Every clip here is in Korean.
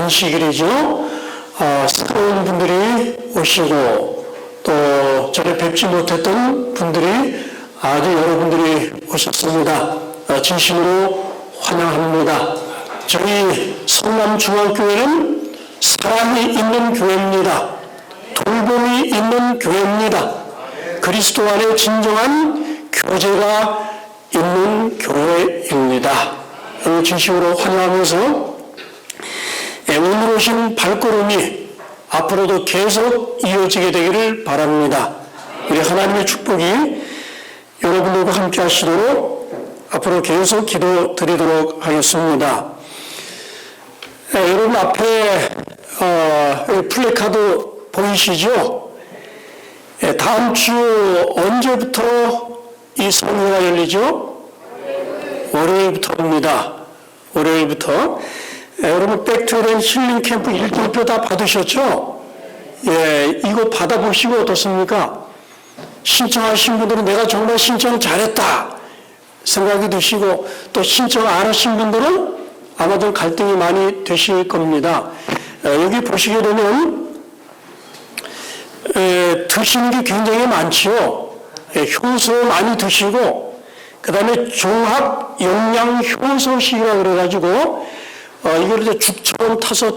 안식일이죠. 새로운 분들이 오시고 또 전에 뵙지 못했던 분들이 아주 여러분들이 오셨습니다. 진심으로 환영합니다. 저희 성남중앙교회는 사랑이 있는 교회입니다. 돌봄이 있는 교회입니다. 그리스도 안에 진정한 교제가 있는 교회입니다. 진심으로 환영하면서 오늘 오신 발걸음이 앞으로도 계속 이어지게 되기를 바랍니다. 우리 하나님의 축복이 여러분들과 함께 하시도록 앞으로 계속 기도 드리도록 하겠습니다. 여러분 앞에 플래카드 보이시죠? 다음 주 언제부터 이 성회가 열리죠? 월요일부터입니다. 월요일부터. 여러분 백투앤 힐링 캠프 일정표 다 받으셨죠? 이거 받아보시고 어떻습니까? 신청하신 분들은 내가 정말 신청 잘했다 생각이 드시고, 또 신청 안 하신 분들은 아마 좀 갈등이 많이 되실 겁니다. 여기 보시게 되면 드시는 게 굉장히 많지요. 효소 많이 드시고, 그 다음에 종합 영양 효소식이라고 그래가지고 이걸 이제 죽처럼 타서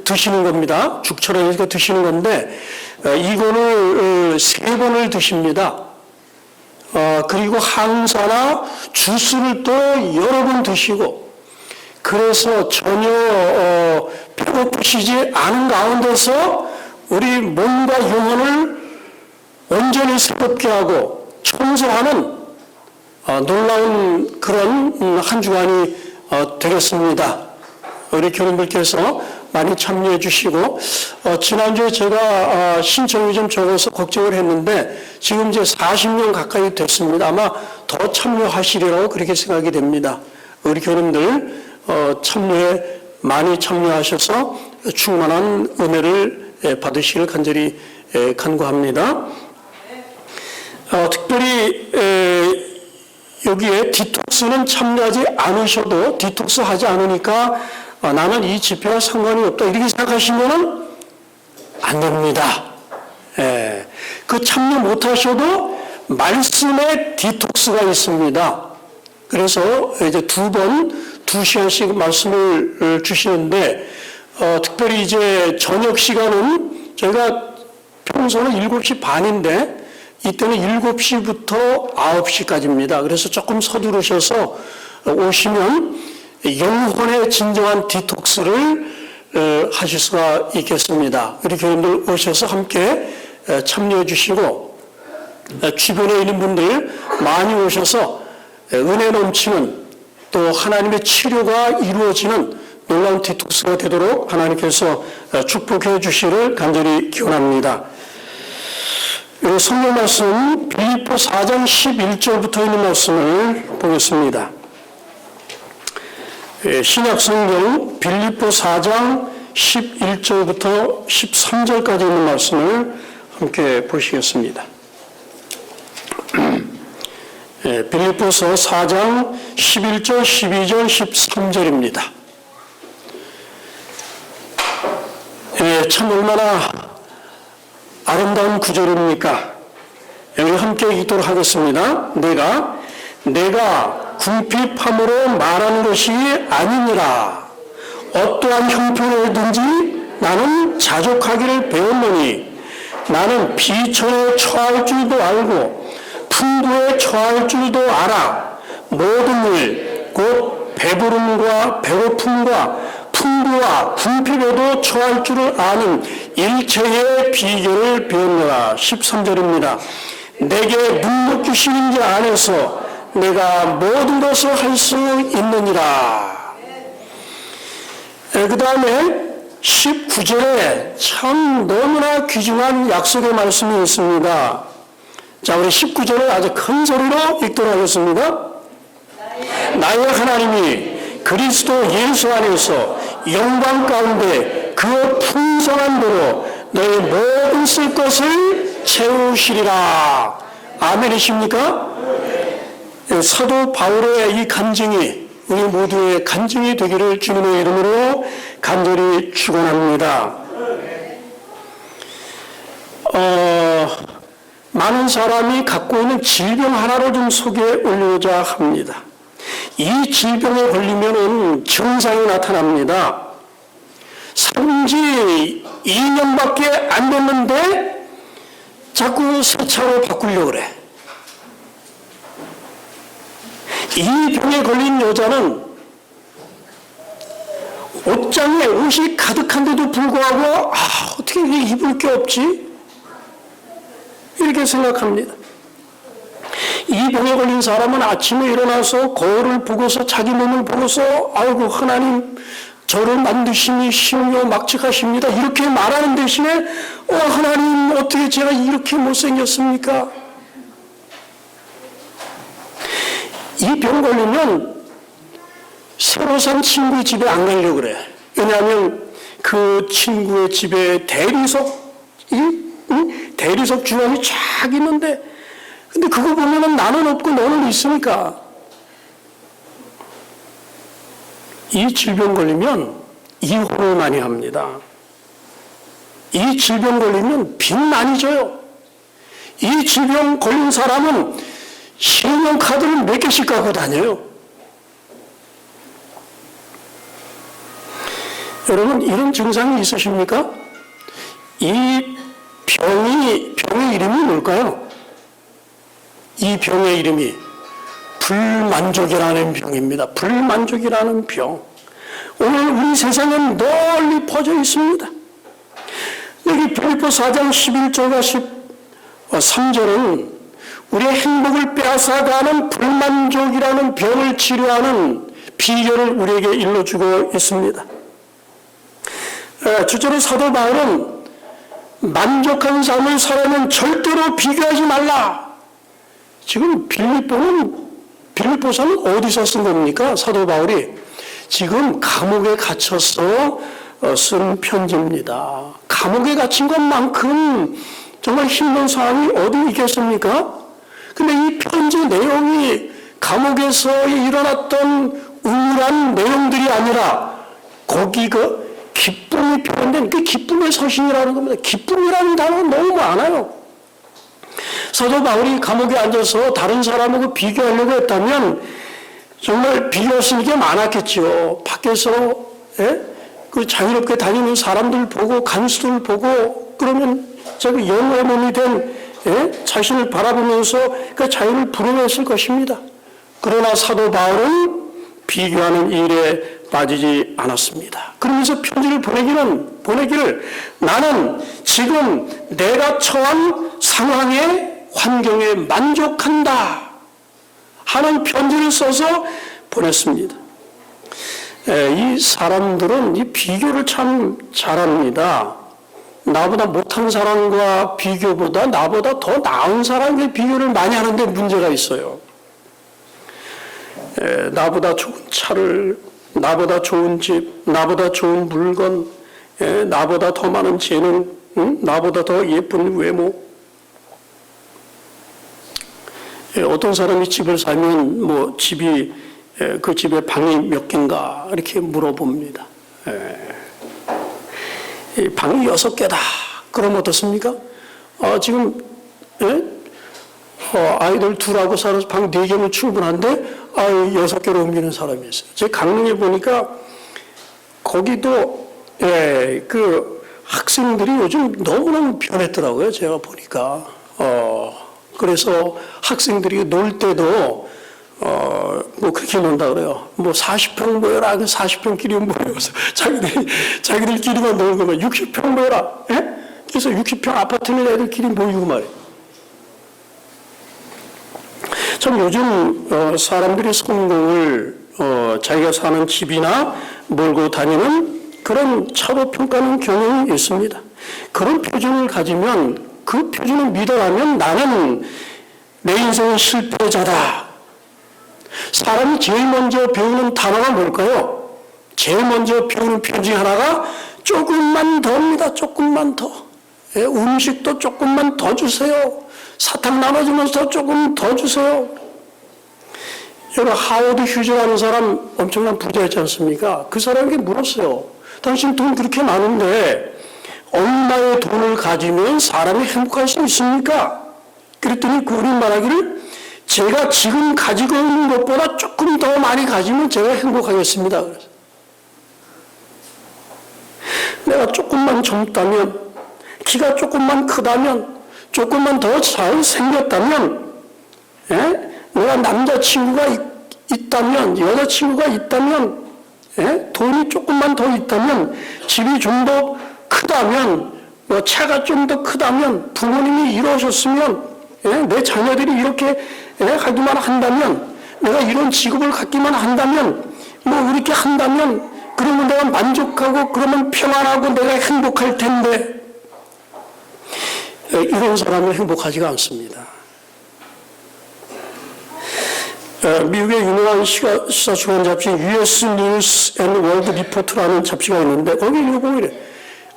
드시는 겁니다. 죽처럼 이렇게 드시는 건데, 이거를 3번을 드십니다. 그리고 항산화 주스를 또 여러 번 드시고, 그래서 전혀 배고프시지 않은 가운데서 우리 몸과 영혼을 온전히 새롭게 하고 청소하는 놀라운 그런 한 주간이 되겠습니다. 우리 교인들께서 많이 참여해 주시고, 지난주에 제가 신청이 좀 적어서 걱정을 했는데 지금 이제 40명 가까이 됐습니다. 아마 더 참여하시리라고 그렇게 생각이 됩니다. 우리 교인들 많이 참여하셔서 충만한 은혜를 받으시길 간절히 간구합니다. 특별히 여기에 디톡스는 참여하지 않으셔도 디톡스 하지 않으니까 나는 이 집회와 상관이 없다 이렇게 생각하시면 안 됩니다. 그 참여 못하셔도 말씀에 디톡스가 있습니다. 그래서 이제 2시간씩 말씀을 주시는데, 특별히 이제 저녁 시간은 저희가 평소는 7시 반인데 이때는 7시부터 9시까지입니다. 그래서 조금 서두르셔서 오시면 영혼의 진정한 디톡스를 하실 수가 있겠습니다. 우리 교인들 오셔서 함께 참여해 주시고, 주변에 있는 분들 많이 오셔서 은혜 넘치는 또 하나님의 치료가 이루어지는 놀라운 디톡스가 되도록 하나님께서 축복해 주시기를 간절히 기원합니다. 성경 말씀 빌립보 4장 11절부터 있는 말씀을 보겠습니다. 신약 성경 빌립보 4장 11절부터 13절까지 있는 말씀을 함께 보시겠습니다. 빌립보서 4장 11절, 12절, 13절입니다. 참 얼마나 아름다운 구절입니까? 여기 함께 읽도록 하겠습니다. 내가 궁핍함으로 말하는 것이 아니니라. 어떠한 형편이든지 나는 자족하기를 배웠노니 나는 비천에 처할 줄도 알고 풍부에 처할 줄도 알아. 모든 일, 곧 배부름과 배고픔과 풍부와 궁핍에도 처할 줄을 아는 일체의 비결을 배웠노라. 13절입니다. 내게 능력 주시는 자 안에서 내가 모든 것을 할 수 있느니라. 그 다음에 19절에 참 너무나 귀중한 약속의 말씀이 있습니다. 자, 우리 19절을 아주 큰 소리로 읽도록 하겠습니다. 나의 하나님이 그리스도 예수 안에서 영광 가운데 그 풍성한 도로 너희 모든 쓸 것을 채우시리라. 아멘이십니까? 사도 바울의 이 간증이 우리 모두의 간증이 되기를 주님의 이름으로 간절히 축원합니다. 많은 사람이 갖고 있는 질병 하나를 좀 소개해 올리고자 합니다. 이 질병에 걸리면 증상이 나타납니다. 살은 지 2년밖에 안 됐는데 자꾸 새 차로 바꾸려고 그래. 이 병에 걸린 여자는 옷장에 옷이 가득한데도 불구하고 어떻게 입을 게 없지? 이렇게 생각합니다. 이 병에 걸린 사람은 아침에 일어나서 거울을 보고서 자기 몸을 보고서 아이고 하나님 저를 만드시니 심려 막직하십니다. 이렇게 말하는 대신에 하나님 어떻게 제가 이렇게 못생겼습니까? 이 병 걸리면 새로 산 친구 집에 안 가려고 그래. 왜냐하면 그 친구의 집에 대리석 주방이 쫙 있는데 근데 그거 보면은 나는 없고 너는 있으니까 이 질병 걸리면 이혼을 많이 합니다. 이 질병 걸리면 빚 많이 져요. 이 질병 걸린 사람은 신용카드를 몇 개씩 갖고 다녀요. 여러분 이런 증상이 있으십니까? 이 병의 이름이 뭘까요? 이 병의 이름이 불만족이라는 병입니다. 불만족이라는 병. 오늘 우리 세상엔 널리 퍼져 있습니다. 여기 빌립보 4장 11절과 13절은 우리의 행복을 빼앗아가는 불만족이라는 병을 치료하는 비결을 우리에게 일러주고 있습니다. 주제로 사도 바울은 만족한 삶을 살아는 절대로 비교하지 말라. 지금 빌립보서는 어디서 쓴 겁니까? 사도 바울이 지금 감옥에 갇혀서 쓴 편지입니다. 감옥에 갇힌 것만큼 정말 힘든 상황이 어디 있겠습니까? 근데 이 편지 내용이 감옥에서 일어났던 우울한 내용들이 아니라 거기 기쁨이 표현된 그 기쁨의 서신이라는 겁니다. 기쁨이라는 단어가 너무 많아요. 사도 바울이 감옥에 앉아서 다른 사람하고 비교하려고 했다면 정말 비교할 수 있는 게 많았겠죠. 밖에서 그 자유롭게 다니는 사람들 보고 간수들 보고 그러면 저기 영의 몸이 된 자신을 바라보면서 그 자유를 부러워했을 것입니다. 그러나 사도 바울은 비교하는 일에 빠지지 않았습니다. 그러면서 편지를 보내기를 나는 지금 내가 처한 상황에 환경에 만족한다 하는 편지를 써서 보냈습니다. 이 사람들은 이 비교를 참 잘합니다. 나보다 못한 사람과 비교보다 나보다 더 나은 사람과 비교를 많이 하는데 문제가 있어요. 나보다 좋은 차를, 나보다 좋은 집, 나보다 좋은 물건, 나보다 더 많은 재능, 나보다 더 예쁜 외모. 어떤 사람이 집을 사면 뭐 집이 그 집에 방이 몇 개인가 이렇게 물어봅니다. 방이 6개다. 그럼 어떻습니까? 지금 아이들 둘하고 살아서 방 4개면 충분한데 6개로 옮기는 사람이 있어요. 제 강릉에 보니까 거기도 그 학생들이 요즘 너무너무 변했더라고요. 제가 보니까 그래서 학생들이 놀 때도 뭐 그렇게 논다 그래요. 뭐 40평 모여라. 40평끼리 모여서 자기들끼리만 놀고 막 60평 모여라. 그래서 60평 아파트는 애들끼리 모이고 말이에요. 참 요즘 사람들이 성공을 자기가 사는 집이나 몰고 다니는 그런 차로 평가하는 경향이 있습니다. 그런 표준을 가지면 그 표준을 믿어가면 나는 내 인생은 실패자다. 사람이 제일 먼저 배우는 단어가 뭘까요? 제일 먼저 배우는 표현 중에 하나가 조금만 더입니다. 조금만 더. 음식도 조금만 더 주세요. 사탕 나눠주면서 조금 더 주세요. 여러분 하워드 휴즈라는 사람 엄청난 부자였지 않습니까? 그 사람에게 물었어요. 당신 돈 그렇게 많은데 얼마의 돈을 가지면 사람이 행복할 수 있습니까? 그랬더니 그분이 말하기를 제가 지금 가지고 있는 것보다 조금 더 많이 가지면 제가 행복하겠습니다. 그래서 내가 조금만 젊다면, 키가 조금만 크다면, 조금만 더 잘 생겼다면, 내가 남자친구가 있다면, 여자친구가 있다면, 돈이 조금만 더 있다면, 집이 좀 더 크다면, 뭐 차가 좀 더 크다면, 부모님이 이러셨으면, 내 자녀들이 이렇게 하기만 한다면, 내가 이런 직업을 갖기만 한다면, 뭐 이렇게 한다면, 그러면 내가 만족하고, 그러면 평안하고 내가 행복할 텐데, 이런 사람은 행복하지가 않습니다. 미국의 유명한 시사주간 잡지 US News and World Report라는 잡지가 있는데 거기 읽어보면 이래.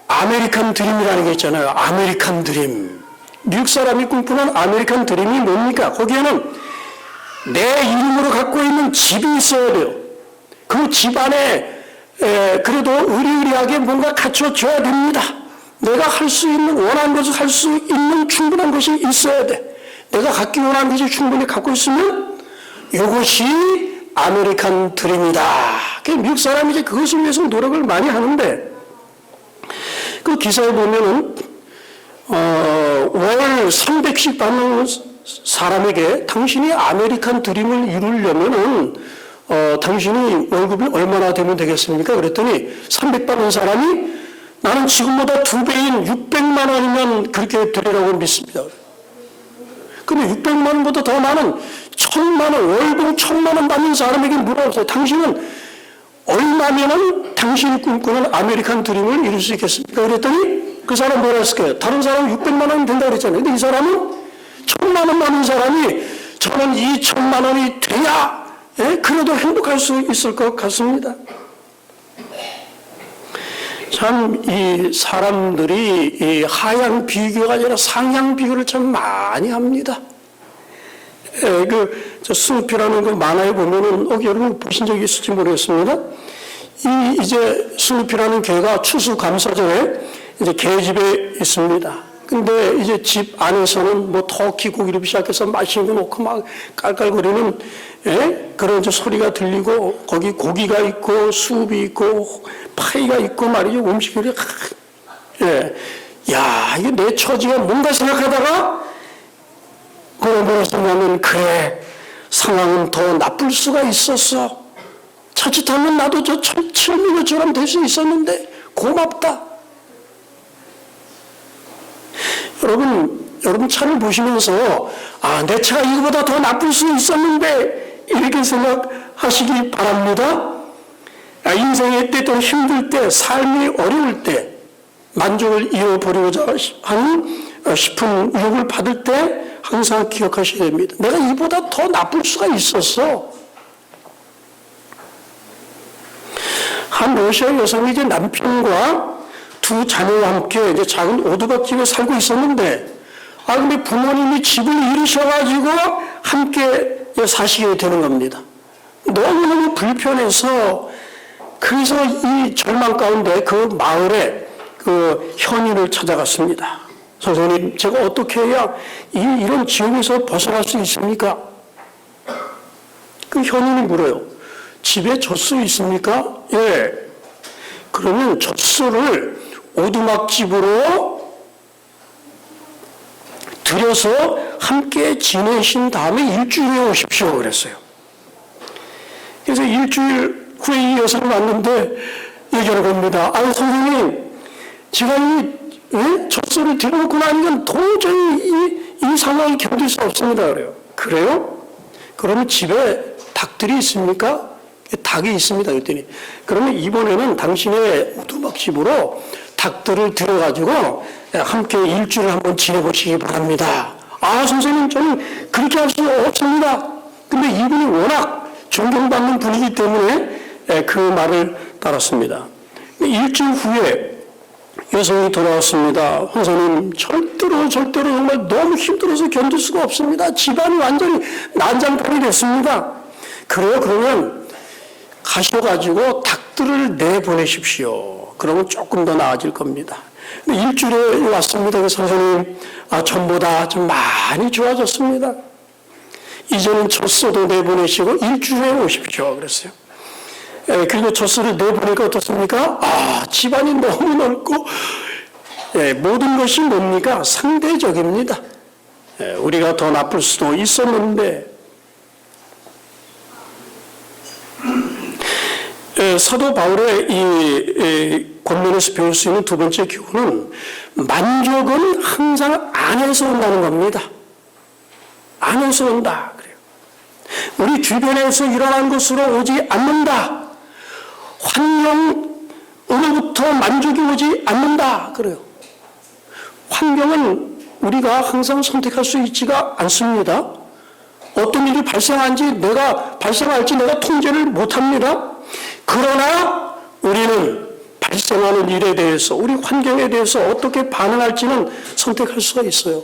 아메리칸 드림이라는 게 있잖아요. 아메리칸 드림. 미국 사람이 꿈꾸는 아메리칸 드림이 뭡니까? 거기에는 내 이름으로 갖고 있는 집이 있어야 돼요. 그 집 안에 그래도 의리의리하게 뭔가 갖춰줘야 됩니다. 내가 할 수 있는 원하는 것을 할 수 있는 충분한 것이 있어야 돼. 내가 갖기 원하는 것이 충분히 갖고 있으면 이것이 아메리칸 드림이다. 미국 사람이 이제 그것을 위해서 노력을 많이 하는데 그 기사에 보면은 월 300씩 받는 사람에게 당신이 아메리칸 드림을 이루려면은 당신이 월급이 얼마나 되면 되겠습니까? 그랬더니 300 받는 사람이 나는 지금보다 2배인 600만 원이면 그렇게 되리라고 믿습니다. 그러면 600만 원보다 더 많은 1000만 원, 월급 1000만 원 받는 사람에게 물어보세요. 당신은 얼마면은 당신이 꿈꾸는 아메리칸 드림을 이룰 수 있겠습니까? 그랬더니 그 사람 뭐라 했을까요? 다른 사람은 600만 원이 된다고 그랬잖아요. 근데 이 사람은 1000만 원 받는 사람이 저는 2000만 원이 돼야 그래도 행복할 수 있을 것 같습니다. 참, 이 사람들이 이 하향 비교가 아니라 상향 비교를 참 많이 합니다. 저 스누피라는 그 만화에 보면은, 여러분 보신 적이 있을지 모르겠습니다. 이제 스누피라는 개가 추수감사절에 이제 개집에 있습니다. 근데 이제 집 안에서는 뭐 터키 고기를 시작해서 맛있는 거 놓고 막 깔깔거리는 그런 이제 소리가 들리고 거기 고기가 있고 수육이 있고 파이가 있고 말이죠. 음식들이 야 이게 내 처지가 뭔가 생각하다가 뭐라 생각하면 그래 상황은 더 나쁠 수가 있었어. 자칫하면 나도 저 철민우처럼 될 수 있었는데 고맙다. 여러분 차를 보시면서 내 차가 이거보다 더 나쁠 수 있었는데 이렇게 생각하시기 바랍니다. 인생의 때또 힘들 때 삶이 어려울 때 만족을 이어보려고자 하는 싶은 유혹을 받을 때 항상 기억하셔야 됩니다. 내가 이보다 더 나쁠 수가 있었어. 한 러시아 여성이 이제 남편과 두 자녀와 함께 이제 작은 오두막집에 살고 있었는데, 근데 부모님이 집을 잃으셔가지고 함께 사시게 되는 겁니다. 너무너무 불편해서, 그래서 이 절망 가운데 그 마을에 그 현인을 찾아갔습니다. 선생님, 제가 어떻게 해야 이런 지옥에서 벗어날 수 있습니까? 그 현인이 물어요. 집에 젖소 있습니까? 예. 그러면 젖소를 오두막집으로 들여서 함께 지내신 다음에 일주일에 오십시오 그랬어요. 그래서 일주일 후에 이 여성이 왔는데 얘기하는 겁니다. 선생님, 제가 이 젖소를 들여놓고 나니까 도저히 이 상황이 견딜 수 없습니다. 그래요. 그래요? 그러면 집에 닭들이 있습니까? 닭이 있습니다. 그랬더니 그러면 이번에는 당신의 오두막집으로 닭들을 들여가지고 함께 일주일을 한번 지내보시기 바랍니다. 선생님, 저는 그렇게 할 수 없습니다. 근데 이분이 워낙 존경받는 분이기 때문에 그 말을 따랐습니다. 일주일 후에 여성이 돌아왔습니다. 선생님, 절대로 정말 너무 힘들어서 견딜 수가 없습니다. 집안이 완전히 난장판이 됐습니다. 그래요? 그러면 가셔가지고 닭들 가족들을 내보내십시오. 그러면 조금 더 나아질 겁니다. 일주일에 왔습니다. 그 선생님, 전보다 좀 많이 좋아졌습니다. 이제는 젖소도 내보내시고 일주일에 오십시오. 그랬어요. 그리고 젖소를 내보내니까 어떻습니까? 집안이 너무 넓고, 모든 것이 뭡니까? 상대적입니다. 우리가 더 나쁠 수도 있었는데, 사도 바울의 이 권면에서 배울 수 있는 두 번째 교훈은 만족은 항상 안에서 온다는 겁니다. 안에서 온다. 그래요. 우리 주변에서 일어난 것으로 오지 않는다. 환경으로부터 만족이 오지 않는다. 그래요. 환경은 우리가 항상 선택할 수 있지가 않습니다. 어떤 일이 발생할지 내가 통제를 못합니다. 그러나 우리는 발생하는 일에 대해서, 우리 환경에 대해서 어떻게 반응할지는 선택할 수가 있어요.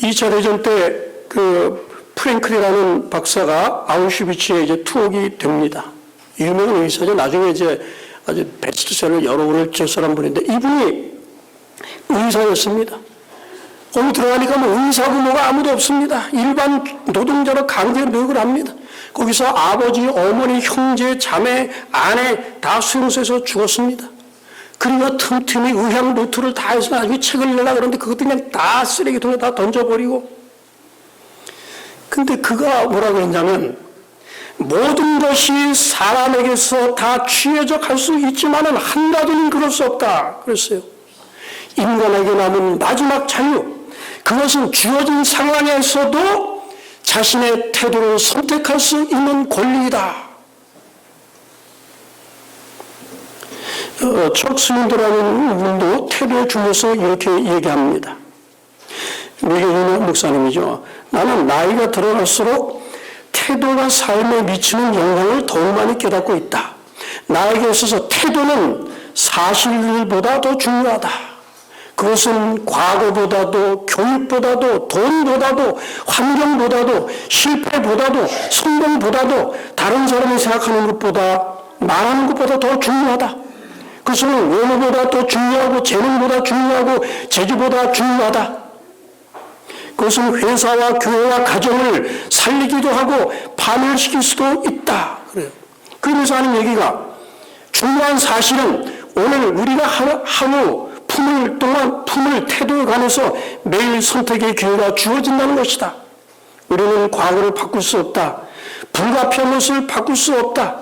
2차 대전 때 그 프랭클이라는 박사가 아우슈비츠에 이제 투옥이 됩니다. 유명한 의사죠. 나중에 이제 아주 베스트셀러 여러 권을 저술한 분인데 이분이 의사였습니다. 거기 들어가니까 의사고 뭐가 아무도 없습니다. 일반 노동자로 강제 노역을 합니다. 거기서 아버지, 어머니, 형제, 자매, 아내 다 수용소에서 죽었습니다. 그리고 틈틈이 의학 노트를 다 해서 나중에 책을 내려고 그러는데 그것도 그냥 다 쓰레기통에 다 던져버리고. 근데 그가 뭐라고 했냐면 모든 것이 사람에게서 다 취해져 갈 수 있지만은 한 가지는 그럴 수 없다. 그랬어요. 인간에게 남은 마지막 자유. 그것은 주어진 상황에서도 자신의 태도를 선택할 수 있는 권리이다. 척 스윈드라는 분도 태도에 중요해서 이렇게 얘기합니다. 미국의 유명한 목사님이죠. 나는 나이가 들어갈수록 태도가 삶에 미치는 영향을 더욱 많이 깨닫고 있다. 나에게 있어서 태도는 사실보다 더 중요하다. 그것은 과거보다도 교육보다도 돈보다도 환경보다도 실패보다도 성공보다도 다른 사람이 생각하는 것보다 말하는 것보다 더 중요하다. 그것은 외모보다 더 중요하고 재능보다 중요하고 재주보다 중요하다. 그것은 회사와 교회와 가정을 살리기도 하고 파멸시킬 수도 있다. 그래요. 그러면서 하는 얘기가 중요한 사실은 오늘 우리가 하루 품을 태도에 관해서 매일 선택의 기회가 주어진다는 것이다. 우리는 과거를 바꿀 수 없다. 불가피한 것을 바꿀 수 없다.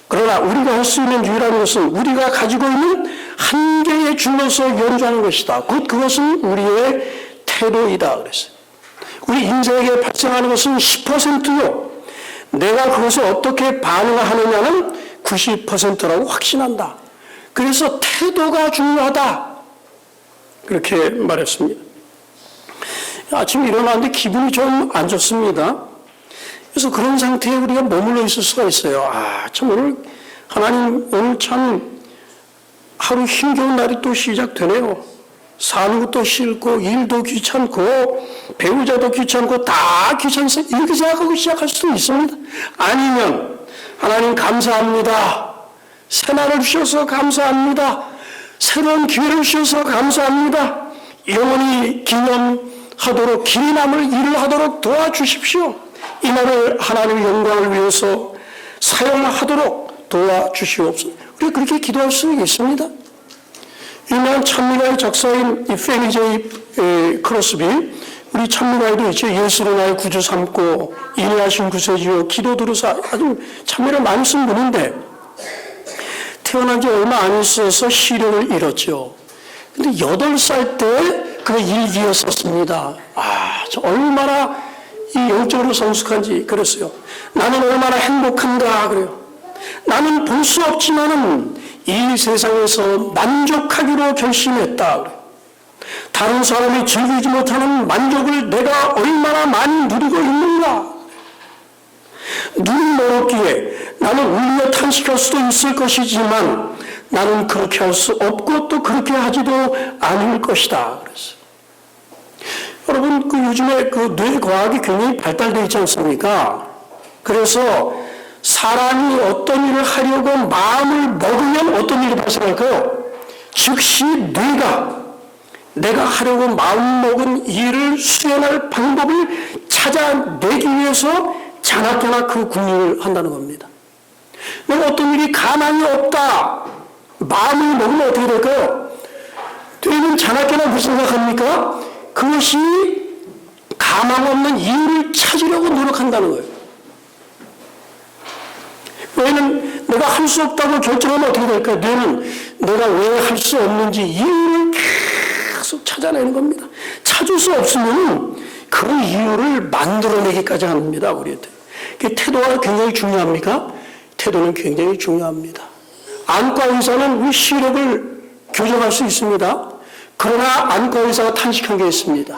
그러나 우리가 할 수 있는 유일한 것은 우리가 가지고 있는 한계에 줄여서 연주하는 것이다. 곧 그것은 우리의 태도이다. 그랬어요. 우리 인생에게 발생하는 것은 10%요. 내가 그것을 어떻게 반응하느냐는 90%라고 확신한다. 그래서 태도가 중요하다. 그렇게 말했습니다. 아침에 일어났는데 기분이 좀 안 좋습니다. 그래서 그런 상태에 우리가 머물러 있을 수가 있어요. 참 오늘 하나님 오늘 참 하루 힘겨운 날이 또 시작되네요. 사는 것도 싫고 일도 귀찮고 배우자도 귀찮고 다 귀찮아서 이렇게 생각하고 시작할 수도 있습니다. 아니면 하나님 감사합니다. 새날을 주셔서 감사합니다. 새로운 기회를 주셔서 감사합니다. 영원히 기념하도록 길이 남을 일을 하도록 도와주십시오. 이 날을 하나님의 영광을 위해서 사용하도록 도와주시옵소서. 우리가 그렇게 기도할 수 있습니다. 유명한 찬미가의 작사인 이 페니 제이 크로스비, 우리 찬미가에도 있죠. 예수로 나의 구주 삼고 인내하신 구세주여 기도 들으사, 아주 찬미를 많이 쓴 분인데 태어난 지 얼마 안 있어서 시력을 잃었죠. 근데 8살 때 그 일기에 썼습니다. 저 얼마나 이 영적으로 성숙한지 그랬어요. 나는 얼마나 행복한가 그래요. 나는 볼 수 없지만은 이 세상에서 만족하기로 결심했다 그래요. 다른 사람이 즐기지 못하는 만족을 내가 얼마나 많이 누리고 있는가. 눈이 멀었기에 나는 울려 탄식할 수도 있을 것이지만 나는 그렇게 할 수 없고 또 그렇게 하지도 않을 것이다. 그랬어요. 여러분, 요즘에 뇌과학이 굉장히 발달되어 있지 않습니까? 그래서 사람이 어떤 일을 하려고 마음을 먹으면 어떤 일이 발생할까요? 즉시 내가 하려고 마음먹은 일을 수행할 방법을 찾아내기 위해서 자나깨나 그 궁리를 한다는 겁니다. 내가 어떤 일이 가망이 없다, 마음을 먹으면 어떻게 될까요? 되면 자나깨나 무슨 생각합니까? 그것이 가망 없는 이유를 찾으려고 노력한다는 거예요. 왜냐면 내가 할 수 없다고 결정하면 어떻게 될까요? 뇌는 내가 왜 할 수 없는지 이유를 계속 찾아내는 겁니다. 찾을 수 없으면 그 이유를 만들어내기까지 합니다. 우리한테. 태도가 굉장히 중요합니까? 태도는 굉장히 중요합니다. 안과 의사는 시력을 교정할 수 있습니다. 그러나 안과 의사가 탄식한 게 있습니다.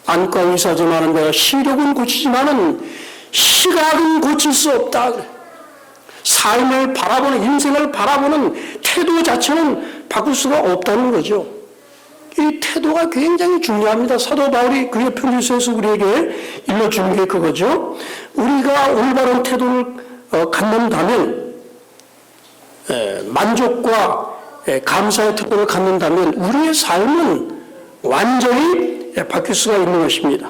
안과 의사지만은 내가 시력은 고치지만은 시각은 고칠 수 없다. 삶을 바라보는, 인생을 바라보는 태도 자체는 바꿀 수가 없다는 거죠. 이 태도가 굉장히 중요합니다. 사도 바울이 그의 편지서에서 우리에게 일러주는 게 그거죠. 우리가 올바른 태도를 갖는다면, 만족과 감사의 태도를 갖는다면 우리의 삶은 완전히 바뀔 수가 있는 것입니다.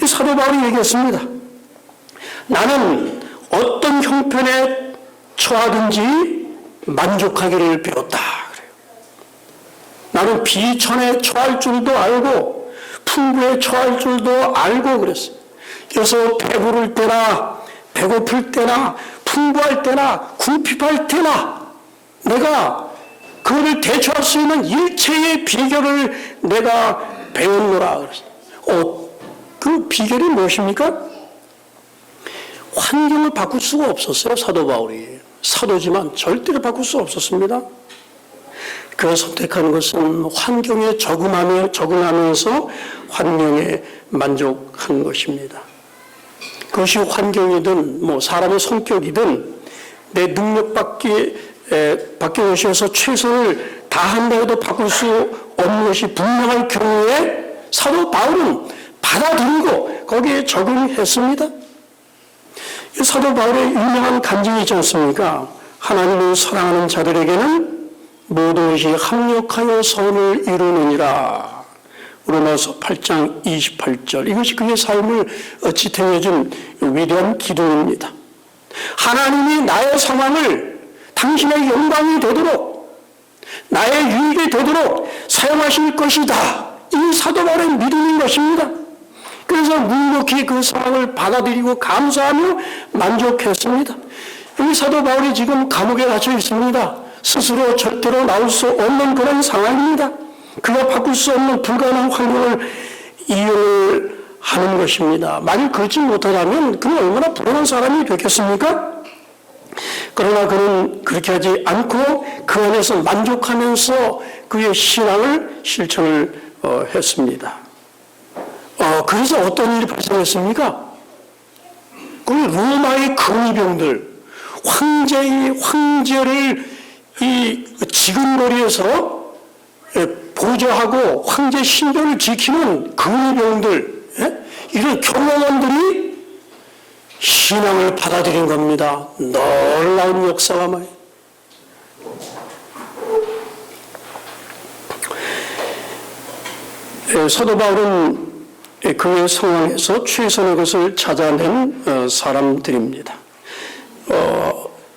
사도 바울이 얘기했습니다. 나는 어떤 형편에 처하든지 만족하기를 배웠다. 그래요. 나는 비천에 처할 줄도 알고 풍부에 처할 줄도 알고 그랬어요. 그래서 배부를 때나 배고플 때나 풍부할 때나 궁핍할 때나 내가 그를 대처할 수 있는 일체의 비결을 내가 배웠노라 그랬어요. 그 비결이 무엇입니까? 환경을 바꿀 수가 없었어요. 사도 바울이. 사도지만 절대로 바꿀 수 없었습니다. 그가 선택하는 것은 환경에 적응하면서 환경에 만족한 것입니다. 그것이 환경이든 사람의 성격이든 내 능력밖에 오셔서 최선을 다한다 해도 바꿀 수 없는 것이 분명할 경우에 사도 바울은 받아들이고 거기에 적응했습니다. 사도 바울의 유명한 간증이 있지 않습니까? 하나님을 사랑하는 자들에게는 모든 것이 합력하여 선을 이루느니라. 로마서 8장 28절. 이것이 그의 삶을 지탱해준 위대한 기도입니다. 하나님이 나의 상황을 당신의 영광이 되도록, 나의 유익이 되도록 사용하실 것이다. 이 사도 바울의 믿음인 것입니다. 그래서 묵묵히 그 상황을 받아들이고 감사하며 만족했습니다. 여기 사도 바울이 지금 감옥에 갇혀 있습니다. 스스로 절대로 나올 수 없는 그런 상황입니다. 그가 바꿀 수 없는 불가능한 환경을 이용을 하는 것입니다. 만약 그렇지 못하다면 그는 얼마나 불행한 사람이 되겠습니까? 그러나 그는 그렇게 하지 않고 그 안에서 만족하면서 그의 신앙을 실천을 했습니다. 그래서 어떤 일이 발생했습니까? 그 로마의 근위병들, 황제를 이 지근거리에서 보좌하고 황제 신변을 지키는 근위병들, 이런 경영원들이 신앙을 받아들인 겁니다. 놀라운 역사가 많이. 사도 바울은 그의 상황에서 최선의 것을 찾아낸 사람들입니다.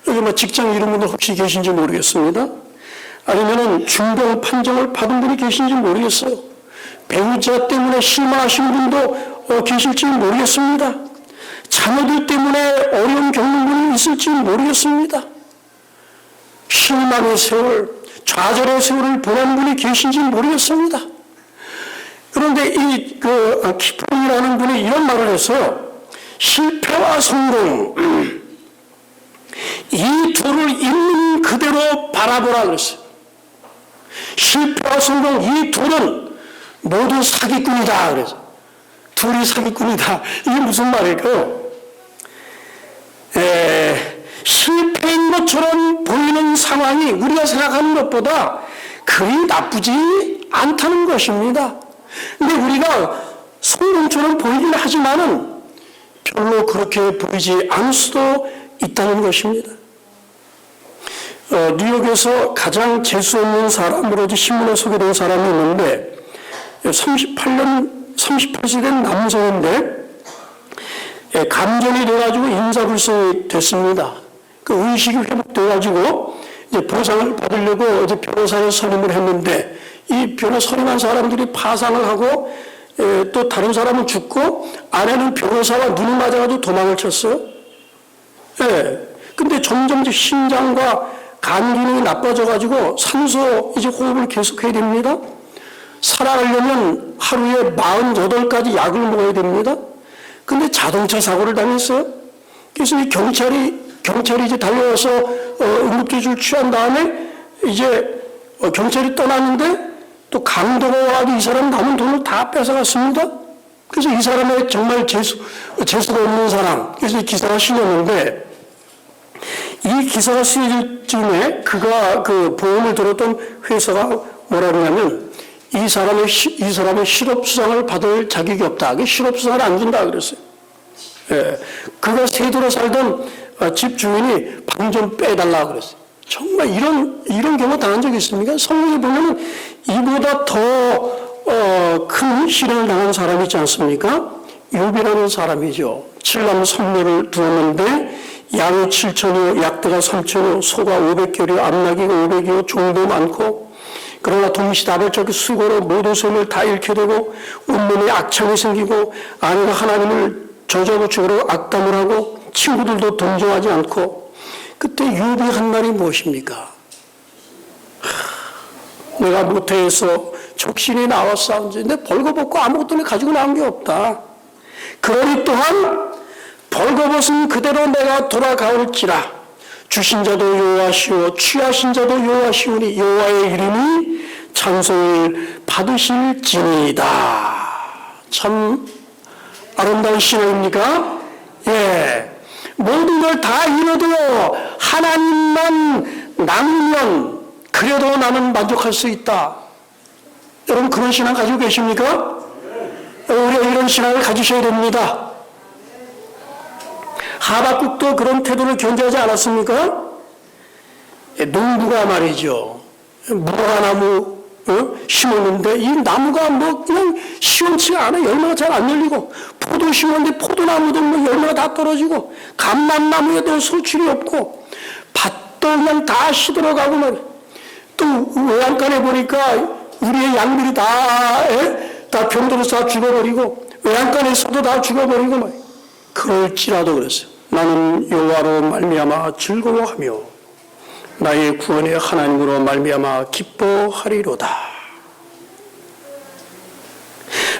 여기 직장 이런 분들 혹시 계신지 모르겠습니다. 아니면은 중병 판정을 받은 분이 계신지 모르겠어요. 배우자 때문에 실망하신 분도 계실지 모르겠습니다. 자녀들 때문에 어려움 겪는 분이 있을지 모르겠습니다. 실망의 세월, 좌절의 세월을 보낸 분이 계신지 모르겠습니다. 그런데 키프론이라는 분이 이런 말을 했어요. 실패와 성공, 이 둘을 있는 그대로 바라보라 그랬어요. 실패와 성공, 이 둘은 모두 사기꾼이다 그래서 둘이 사기꾼이다. 이게 무슨 말일까요? 실패인 것처럼 보이는 상황이 우리가 생각하는 것보다 그리 나쁘지 않다는 것입니다. 근데 우리가 성공처럼 보이긴 하지만은 별로 그렇게 보이지 않을 수도 있다는 것입니다. 뉴욕에서 가장 재수 없는 사람으로 신문에 소개된 사람이 있는데 38세 된 남성인데 감전이 돼가지고 인사불성이 됐습니다. 그 의식이 회복돼가지고 이제 보상을 받으려고 이제 변호사를 선임을 했는데 이 선임한 사람들이 파산을 하고 또 다른 사람은 죽고 아내는 변호사와 눈을 맞아가지고 도망을 쳤어요. 근데 점점 심장과 간 기능이 나빠져가지고 산소 이제 호흡을 계속해야 됩니다. 살아가려면 하루에 48가지 약을 먹어야 됩니다. 근데 자동차 사고를 당했어요. 그래서 이 경찰이 이제 달려와서 응급조치를 취한 다음에 이제 경찰이 떠났는데 또 강도가 와가지고 이 사람 남은 돈을 다 뺏어갔습니다. 그래서 이 사람의 정말 재수가 없는 사람. 그래서 이 기사가 실렸는데 이 기사가 쓰여질 즈음에 그가 그 보험을 들었던 회사가 뭐라 그러냐면 이 사람의 실업수당을 받을 자격이 없다. 실업수당을 안 준다 그랬어요. 그가 세도로 살던 집 주인이 방 좀 빼달라 그랬어요. 정말 이런 경우 당한 적이 있습니까? 성경에 보면 이보다 더 큰 실현을 당한 사람이 있지 않습니까? 욥이라는 사람이죠. 7남 선녀를 두었는데 양이 7천여, 약대가 3천여, 소가 500결여, 암나귀가 500여여, 종도 많고 그러나 동시다발적인 수고로 모든 소임을 다 잃게 되고 온몸에 악창이 생기고 아내가 하나님을 저주하고 악담을 하고 친구들도 동정하지 않고 그때 욥이 한 말이 무엇입니까? 내가 모태에서 적신이 나왔사온지 내 벌거벗고 아무것도 가지고 나온 게 없다. 그러니 또한 벌거벗은 그대로 내가 돌아가올지라 주신 자도 여호와시오 취하신 자도 여호와시오니 여호와의 이름이 찬송을 받으실지니이다. 참 아름다운 신앙입니까? 모든 걸 다 잃어도 하나님만 남으면 그래도 나는 만족할 수 있다. 여러분 그런 신앙 가지고 계십니까? 우리가 이런 신앙을 가지셔야 됩니다. 하박국도 그런 태도를 견지하지 않았습니까? 농부가 말이죠. 무화과나무 심었는데 이 나무가 그냥 시원치가 않아. 열매가 잘 안 열리고 포도 심었는데 포도나무도 열매가 다 떨어지고 감람나무에도 소출이 없고 밭도 그냥 다 시들어가고 말이야. 또 외양간에 보니까 우리의 양들이 다 병들어서 다 죽어버리고 외양간에서도 다 죽어버리고 말이야. 그럴지라도 그랬어요. 나는 여호와로 말미암아 즐거워하며 나의 구원의 하나님으로 말미암아 기뻐하리로다.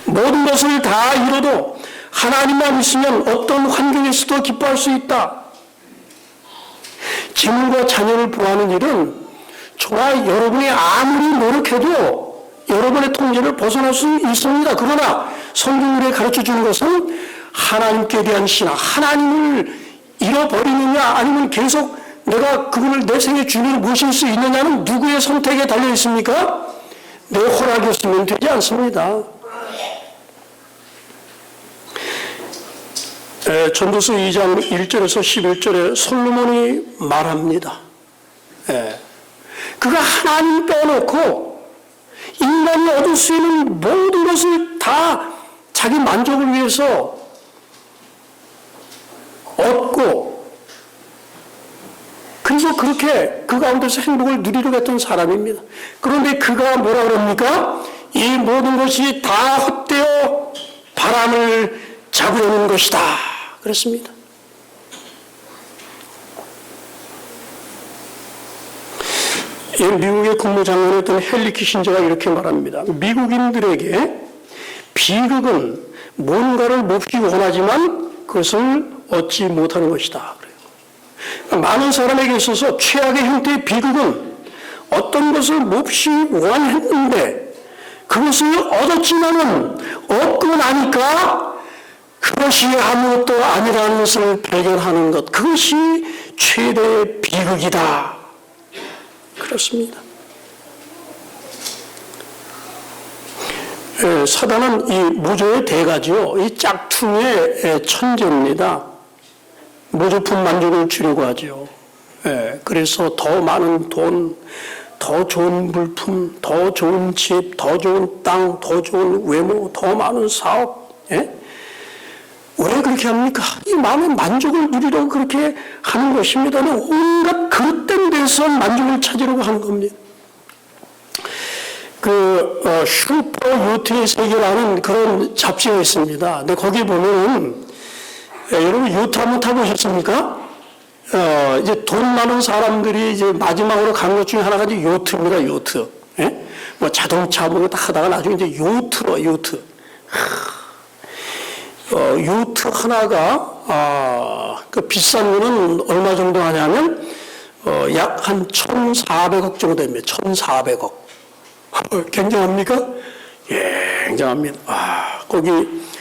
모든 것을 다 잃어도 하나님만 있으면 어떤 환경에서도 기뻐할 수 있다. 재물과 자녀를 보호하는 일은 저와 여러분이 아무리 노력해도 여러분의 통제를 벗어날 수 있습니다. 그러나 성경이 가르쳐주는 것은 하나님께 대한 신앙, 하나님을 잃어버리느냐 아니면 계속 내가 그분을 내 생의 주인을 모실 수 있느냐는 누구의 선택에 달려 있습니까? 내 허락이었으면 되지 않습니다. 전도서 2장 1절에서 11절에 솔로몬이 말합니다. 그가 하나님 빼놓고 인간이 얻을 수 있는 모든 것을 다 자기 만족을 위해서 얻고 그래서 그렇게 그 가운데서 행복을 누리려고 했던 사람입니다. 그런데 그가 뭐라 그럽니까? 이 모든 것이 다 헛되어 바람을 잡으려는 것이다. 그렇습니다. 미국의 국무장관이었던 헨리 키신저가 이렇게 말합니다. 미국인들에게 비극은 뭔가를 몹시 원하지만 그것을 얻지 못하는 것이다. 그래요. 많은 사람에게 있어서 최악의 형태의 비극은 어떤 것을 몹시 원했는데 그것을 얻었지만은 얻고 나니까 그것이 아무것도 아니라는 것을 발견하는 것, 그것이 최대의 비극이다. 그렇습니다. 사단은 이 모조의 대가지요. 이 짝퉁의 천재입니다. 모조품 만족을 주려고 하죠. 그래서 더 많은 돈, 더 좋은 물품, 더 좋은 집, 더 좋은 땅, 더 좋은 외모, 더 많은 사업. 왜 그렇게 합니까? 이 마음의 만족을 누리려고 그렇게 하는 것입니다. 온갖 그릇된 데서 만족을 찾으려고 하는 겁니다. 슈퍼 요트의 세계라는 그런 잡지가 있습니다. 근데 거기 보면은, 여러분 요트 한번 타보셨습니까? 이제 돈 많은 사람들이 이제 마지막으로 가는 것 중에 하나가 이제 요트입니다, 요트. 뭐 자동차 뭐 다 하다가 나중에 이제 요트. 요트 하나가, 그 비싼 거는 얼마 정도 하냐면, 약 한 1,400억 정도 됩니다. 1,400억. 굉장합니까? 예, 굉장합니다. 거기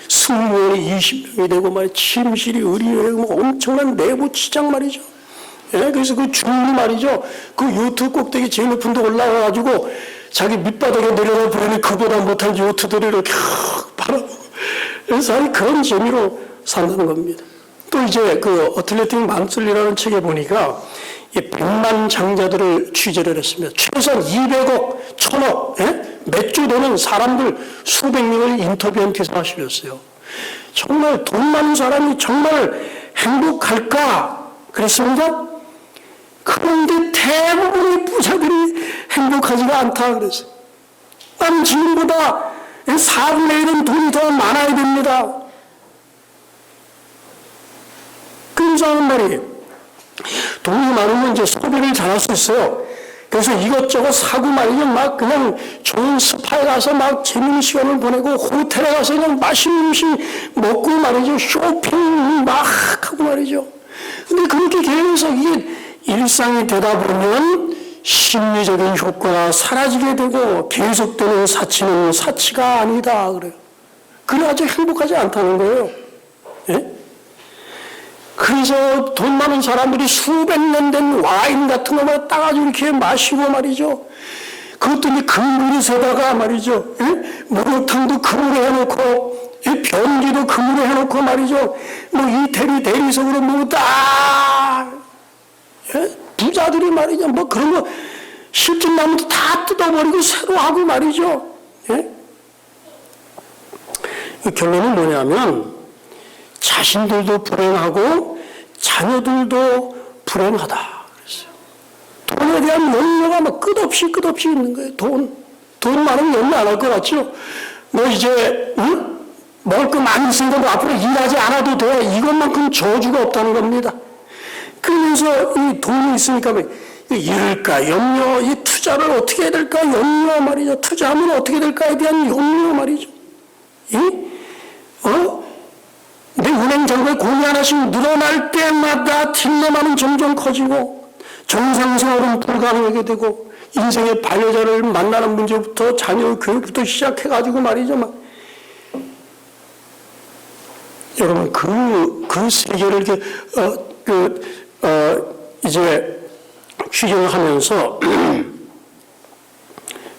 승무원이 20명이 되고 말이야. 침실이 의리가 되고 뭐 엄청난 내부 치장 말이죠. 그래서 그 주인이 말이죠. 그 요트 꼭대기 제일 높은 데 올라가가지고 자기 밑바닥에 내려다 보니 그보다 못한 요트들을 이렇게 바라보고. 그래서 그런 재미로 산다는 겁니다. 또 이제 그 어틀레틱 만슬리라는 책에 보니까 100만 장자들을 취재를 했습니다. 최소한 200억, 1000억, 몇 주 되는 사람들 수백 명을 인터뷰한 기사가 실렸어요. 정말 돈 많은 사람이 정말 행복할까? 그랬습니다. 그런데 대부분의 부자들이 행복하지가 않다 그랬어요. 나는 지금보다 4분의 1은 돈이 더 많아야 됩니다. 그래서 하는 말이에요. 돈이 많으면 이제 소비를 잘할 수 있어요. 그래서 이것저것 사고 말이죠. 막 그냥 좋은 스파에 가서 막 재밌는 시간을 보내고 호텔에 가서 그냥 맛있는 음식 먹고 말이죠. 쇼핑 막 하고 말이죠. 근데 그렇게 계속 이게 일상이 되다 보면 심리적인 효과가 사라지게 되고 계속되는 사치는 사치가 아니다 그래요. 그래가지고 행복하지 않다는 거예요. 그래서 돈 많은 사람들이 수백 년 된 와인 같은 거만 따가지고 이렇게 마시고 말이죠. 그것도 이제 금그릇에다가 말이죠. 목욕탕도 금으로 해놓고, 변기도 금으로 해놓고 말이죠. 뭐 이태리 대리석으로 뭐 딱, 부자들이 말이죠. 뭐 그런 거 실증나무도 다 뜯어버리고 새로 하고 말이죠. 결론은 뭐냐면, 자신들도 불행하고 자녀들도 불행하다 그랬어요. 돈에 대한 염려가 막 끝없이 있는 거예요. 돈 많으면 염려 안 할 것 같죠? 뭐 이제 먹을 거 많이 있으니까 뭐 앞으로 일하지 않아도 돼. 이것만큼 저주가 없다는 겁니다. 그러면서 이 돈이 있으니까 뭐 잃을까 염려, 이 투자를 어떻게 해야 될까 염려 말이죠. 투자하면 어떻게 될까에 대한 염려 말이죠. 내 은행 잔고에 공이 하나씩 늘어날 때마다 뒷로만은 점점 커지고 정상생활은 불가능하게 되고 인생의 반려자를 만나는 문제부터 자녀 교육부터 시작해가지고 말이죠. 막. 여러분 그 세계를 이렇게 이제 취재를 하면서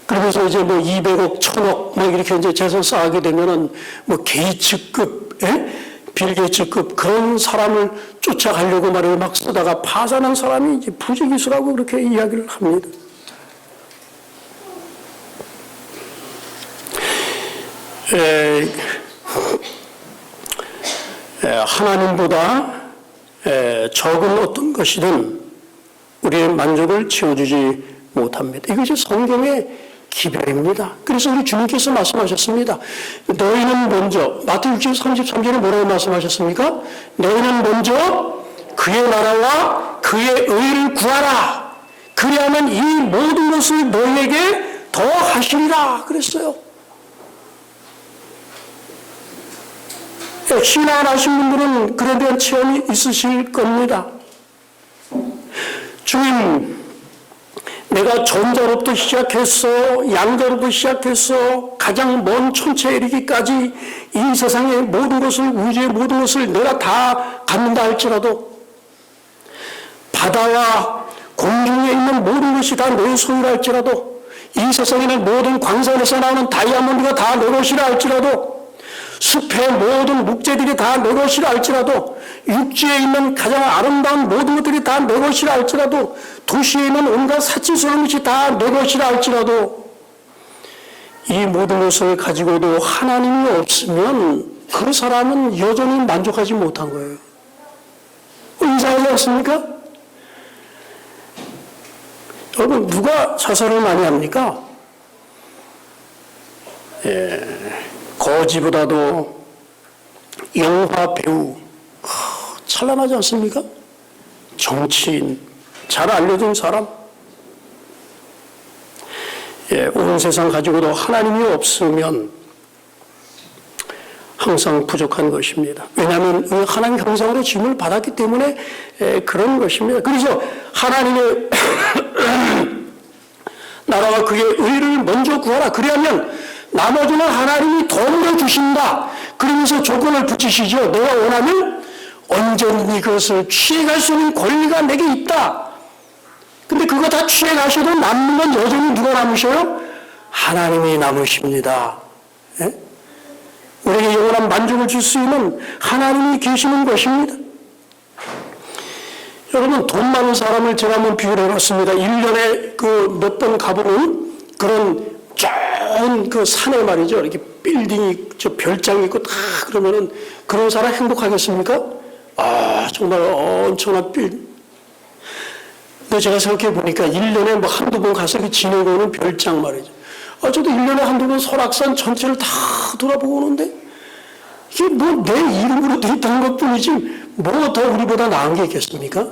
그러면서 이제 뭐 200억, 1000억 뭐 이렇게 이제 재산 쌓게 되면은 뭐 게이츠급, 빌 게이츠급 그런 사람을 쫓아가려고 말을 막 쓰다가 파산한 사람이 이제 부지기수라고 그렇게 이야기를 합니다. 하나님보다 적은 어떤 것이든 우리의 만족을 채워주지 못합니다. 이것이 성경의 기별입니다. 그래서 우리 주님께서 말씀하셨습니다. 너희는 먼저, 마태복음 33절에 뭐라고 말씀하셨습니까? 너희는 먼저 그의 나라와 그의 의를 구하라. 그리하면 이 모든 것을 너희에게 더 하시리라. 그랬어요. 신앙을 하신 분들은 그에 대한 체험이 있으실 겁니다. 주님, 내가 전자로부터 시작해서 양자로부터 시작해서 가장 먼 천체에 이르기까지 이 세상의 모든 것을, 우주의 모든 것을 내가 다 갖는다 할지라도 바다와 공중에 있는 모든 것이 다 내 소유라 할지라도 이 세상에 있는 모든 광산에서 나오는 다이아몬드가 다 내 것이라 할지라도, 숲의 모든 목재들이 다 내 것이라 할지라도, 육지에 있는 가장 아름다운 모든 것들이 다 내 것이라 할지라도, 도시에 있는 온갖 사치스러운 것이 다 내 것이라 할지라도, 이 모든 것을 가지고도 하나님이 없으면 그 사람은 여전히 만족하지 못한 거예요. 이상하지 않습니까? 여러분, 누가 자살을 많이 합니까? 거지보다도 영화 배우, 찬란하지 않습니까? 정치인, 잘 알려진 사람. 온 세상 가지고도 하나님이 없으면 항상 부족한 것입니다. 왜냐하면 하나님 형상으로 지음을 받았기 때문에 그런 것입니다. 그래서 하나님의 나라와 그의 의를 먼저 구하라. 그리하면 나머지는 하나님이 더불어 주신다. 그러면서 조건을 붙이시죠. 내가 원하면 언제든지 그것을 취해갈 수 있는 권리가 내게 있다. 근데 그거 다 취해가셔도 남는 건 여전히 누가 남으셔요? 하나님이 남으십니다. 예? 우리에게 영원한 만족을 줄 수 있는 하나님이 계시는 것입니다. 여러분, 돈 많은 사람을 제가 한번 비교를 해봤습니다. 1년에 그 몇 번 가보는 그런 좋은 그 산에 말이죠. 이렇게 빌딩이, 저 별장이 있고 다 그러면은 그런 사람 행복하겠습니까? 정말 엄청난 근데 제가 생각해 보니까 1년에 뭐 한두 번 가서 지내고 오는 별장 말이죠. 저도 1년에 한두 번 설악산 전체를 다 돌아보고 오는데, 이게 뭐 내 이름으로 돼 있다는 것 뿐이지, 뭐 더 우리보다 나은 게 있겠습니까?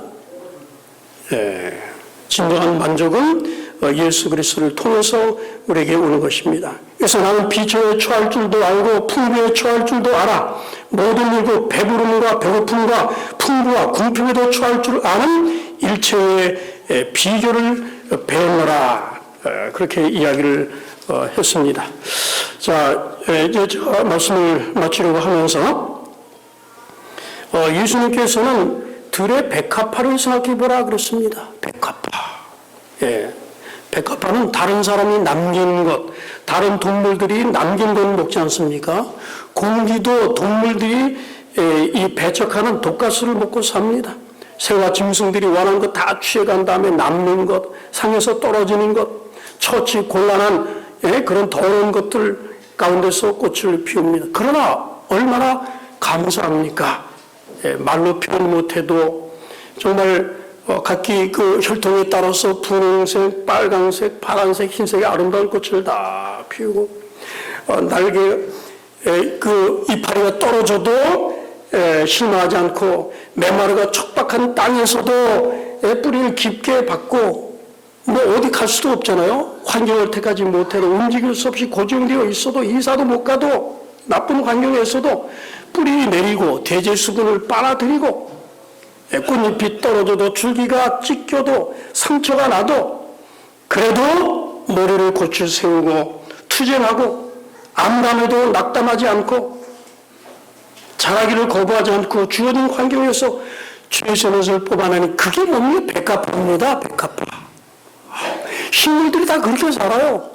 진정한 만족은 예수 그리스도를 통해서 우리에게 오는 것입니다. 그래서 나는 비천에 처할 줄도 알고 풍부에 처할 줄도 알아. 모든 일고 배부름과 배고픔과 풍부와 궁핍에도 처할 줄 아는 일체의 비교를 배우노라. 그렇게 이야기를 했습니다. 자, 이제 제가 말씀을 마치려고 하면서 예수님께서는 들의 백합화를 생각해 보라 그랬습니다. 백합화. 백합화는 다른 사람이 남긴 것, 다른 동물들이 남긴 것 먹지 않습니까? 공기도 동물들이 이 배척하는 독가스를 먹고 삽니다. 새와 짐승들이 원하는 것 다 취해간 다음에 남는 것, 상에서 떨어지는 것, 처치 곤란한 그런 더러운 것들 가운데서 꽃을 피웁니다. 그러나 얼마나 감사합니까? 말로 표현 못해도 정말 각기 그 혈통에 따라서 분홍색, 빨강색, 파란색, 흰색의 아름다운 꽃을 다 피우고, 날개 그 이파리가 떨어져도 실망하지 않고, 메마르가 척박한 땅에서도 뿌리를 깊게 받고, 뭐 어디 갈 수도 없잖아요. 환경을 택하지 못해도 움직일 수 없이 고정되어 있어도, 이사도 못 가도, 나쁜 환경에서도 뿌리 내리고 대제 수분을 빨아들이고, 꽃잎이 떨어져도 줄기가 찢겨도 상처가 나도 그래도 머리를 고쳐 세우고 투쟁하고 암담해도 낙담하지 않고 자라기를 거부하지 않고 주어진 환경에서 최선을 뽑아내는, 그게 뭡니까? 백합화입니다. 백합화. 식물들이 다 그렇게 살아요.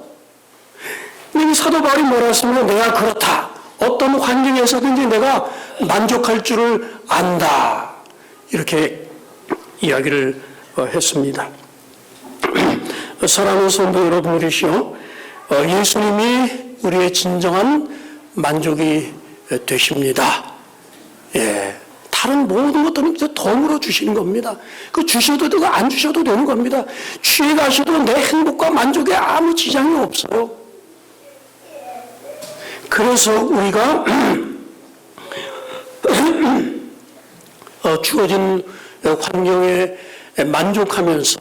근데 사도 바울이 뭐라 했습니까? 내가 그렇다. 어떤 환경에서든지 내가 만족할 줄을 안다. 이렇게 이야기를 했습니다. 사랑하는 성도 여러분들이시오, 예수님이 우리의 진정한 만족이 되십니다. 다른 모든 것들은 덤으로 주시는 겁니다. 그 주셔도 되고 안 주셔도 되는 겁니다. 취해 가셔도 내 행복과 만족에 아무 지장이 없어요. 그래서 우리가 주어진 환경에 만족하면서,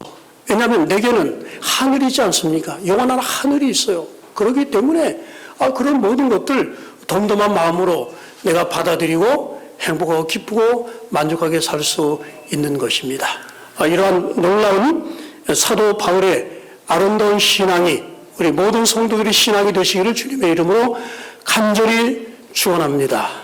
왜냐하면 내게는 하늘이지 않습니까? 영원한 하늘이 있어요. 그렇기 때문에 그런 모든 것들 덤덤한 마음으로 내가 받아들이고 행복하고 기쁘고 만족하게 살 수 있는 것입니다. 이러한 놀라운 사도 바울의 아름다운 신앙이 우리 모든 성도들이 신앙이 되시기를 주님의 이름으로 간절히 축원합니다.